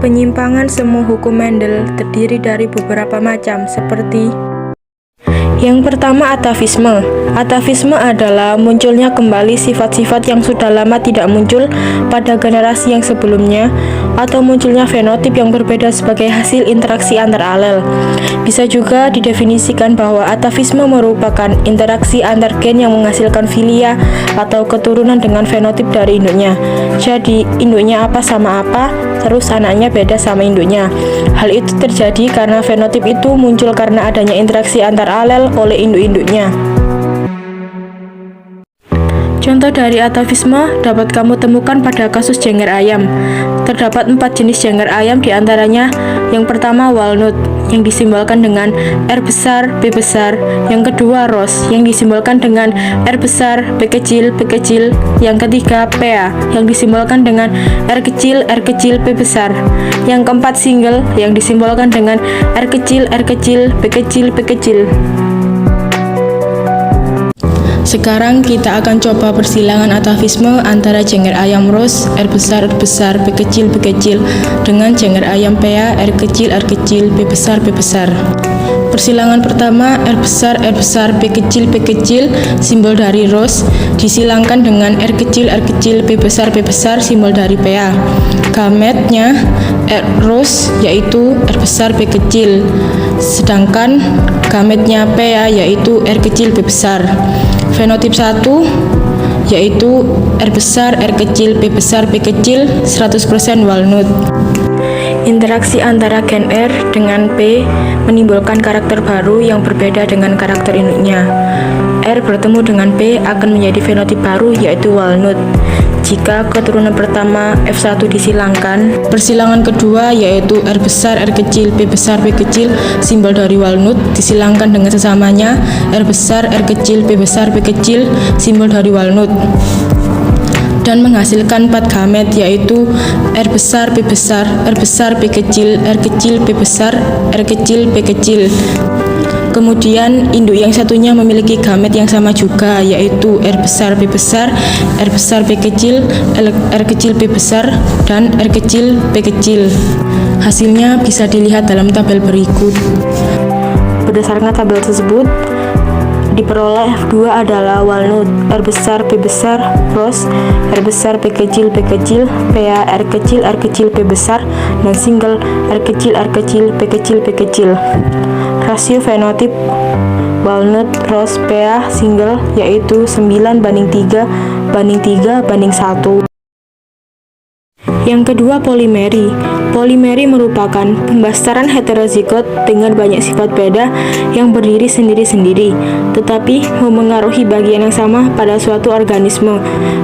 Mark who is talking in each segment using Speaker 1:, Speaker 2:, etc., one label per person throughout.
Speaker 1: Penyimpangan semu hukum Mendel terdiri dari beberapa macam, seperti yang pertama, atavisme. Atavisme adalah munculnya kembali sifat-sifat yang sudah lama tidak muncul pada generasi yang sebelumnya, atau munculnya fenotip yang berbeda sebagai hasil interaksi antar alel. Bisa juga didefinisikan bahwa atavisme merupakan interaksi antar gen yang menghasilkan filia atau keturunan dengan fenotip dari induknya. Jadi, induknya apa sama apa, terus anaknya beda sama induknya. Hal itu terjadi karena fenotip itu muncul karena adanya interaksi antar alel oleh induk-induknya. Contoh dari atavisme dapat kamu temukan pada kasus jengger ayam. Terdapat 4 jenis jengger ayam, diantaranya yang pertama walnut, yang disimbolkan dengan R besar, B besar. Yang kedua rose, yang disimbolkan dengan R besar, B kecil, B kecil. Yang ketiga pea, yang disimbolkan dengan R kecil, B besar. Yang keempat single, yang disimbolkan dengan R kecil, B kecil, B kecil. Sekarang kita akan coba persilangan atavisme antara jengger ayam rose, R besar, B kecil, dengan jengger ayam pea, R kecil, B besar, B besar. Persilangan pertama, R besar, B kecil, simbol dari rose, disilangkan dengan R kecil, B besar, simbol dari pea. Gametnya rose yaitu R besar, B kecil, sedangkan gametnya pea yaitu R kecil, B besar. Fenotip 1 yaitu R besar, B besar, B kecil, 100% walnut. Interaksi antara gen R dengan P menimbulkan karakter baru yang berbeda dengan karakter induknya. R bertemu dengan P akan menjadi fenotip baru yaitu walnut. Jika keturunan pertama F1 disilangkan, persilangan kedua yaitu R besar, B besar, B kecil, simbol dari walnut, disilangkan dengan sesamanya R besar, B besar, B kecil, simbol dari walnut, dan menghasilkan 4 gamet yaitu R besar, B besar, R besar, B kecil, B besar, R kecil, B kecil. Kemudian induk yang satunya memiliki gamet yang sama juga yaitu R besar, B besar, R besar, B kecil, R kecil, B besar, dan R kecil, B kecil. Hasilnya bisa dilihat dalam tabel berikut. Berdasarkan tabel tersebut, diperoleh F2 adalah walnut, R besar, B besar, rose, R besar, B kecil, pea, R kecil, B besar, dan single, R kecil, B kecil, B kecil. Rasio fenotip walnut, rose, pea, single yaitu 9:3:1. Yang kedua, polimeri. Polimeri merupakan pembastaran heterozigot dengan banyak sifat beda yang berdiri sendiri-sendiri, tetapi memengaruhi bagian yang sama pada suatu organisme.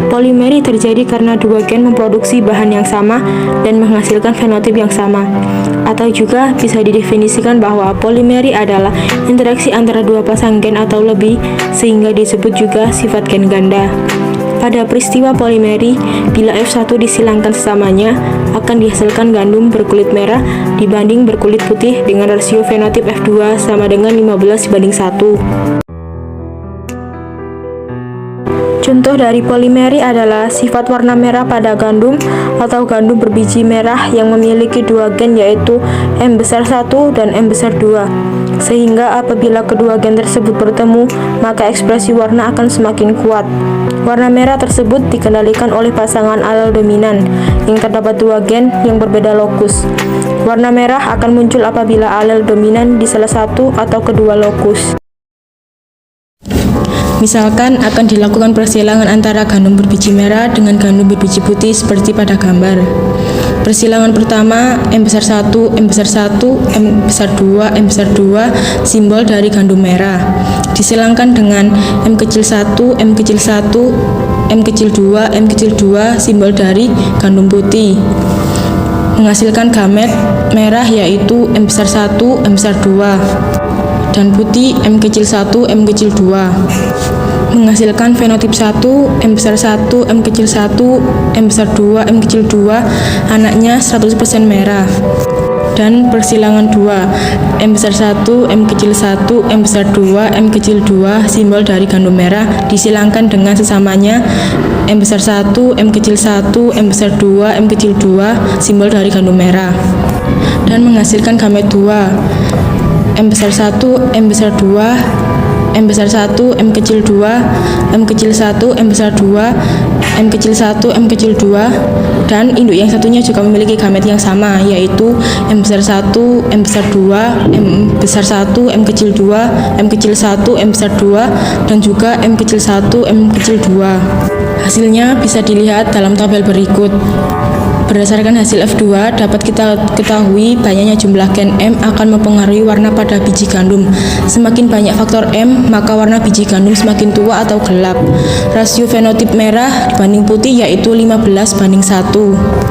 Speaker 1: Polimeri terjadi karena dua gen memproduksi bahan yang sama dan menghasilkan fenotip yang sama. Atau juga bisa didefinisikan bahwa polimeri adalah interaksi antara dua pasang gen atau lebih, sehingga disebut juga sifat gen ganda. Pada peristiwa polimeri, bila F1 disilangkan sesamanya, akan dihasilkan gandum berkulit merah dibanding berkulit putih dengan rasio fenotip F2 sama dengan 15:1. Contoh dari polimeri adalah sifat warna merah pada gandum atau gandum berbiji merah yang memiliki dua gen yaitu M besar 1 dan M besar 2. Sehingga apabila kedua gen tersebut bertemu, maka ekspresi warna akan semakin kuat. Warna merah tersebut dikendalikan oleh pasangan alel dominan yang terdapat dua gen yang berbeda lokus. Warna merah akan muncul apabila alel dominan di salah satu atau kedua lokus. Misalkan akan dilakukan persilangan antara gandum berbiji merah dengan gandum berbiji putih seperti pada gambar. Persilangan pertama, M besar 1, M besar 1, M besar 2, M besar 2, simbol dari gandum merah. Disilangkan dengan M kecil 1, M kecil 1, M kecil 2, M kecil 2, simbol dari gandum putih. Menghasilkan gamet merah yaitu M besar 1, M besar 2, dan putih M kecil 1, M kecil 2. Menghasilkan fenotip 1, M besar 1, M kecil 1, M besar 2, M kecil 2, anaknya 100% merah. dan persilangan 2. M besar 1, M kecil 1, M besar 2, M kecil 2, simbol dari gandum merah disilangkan dengan sesamanya M besar 1, M kecil 1, M besar 2, M kecil 2, simbol dari gandum merah, dan menghasilkan gamet 2. M besar 1, M besar 2, M besar 1, M kecil 2, M kecil 1, M besar 2, M kecil 1, M kecil 2, dan induk yang satunya juga memiliki gamet yang sama, yaitu M besar 1, M besar 2, M besar 1, M kecil 2, M kecil 1, M besar 2, dan juga M kecil 1, M kecil 2. Hasilnya bisa dilihat dalam tabel berikut. Berdasarkan hasil F2, dapat kita ketahui banyaknya jumlah gen M akan mempengaruhi warna pada biji gandum. Semakin banyak faktor M, maka warna biji gandum semakin tua atau gelap. Rasio fenotip merah dibanding putih yaitu 15:1.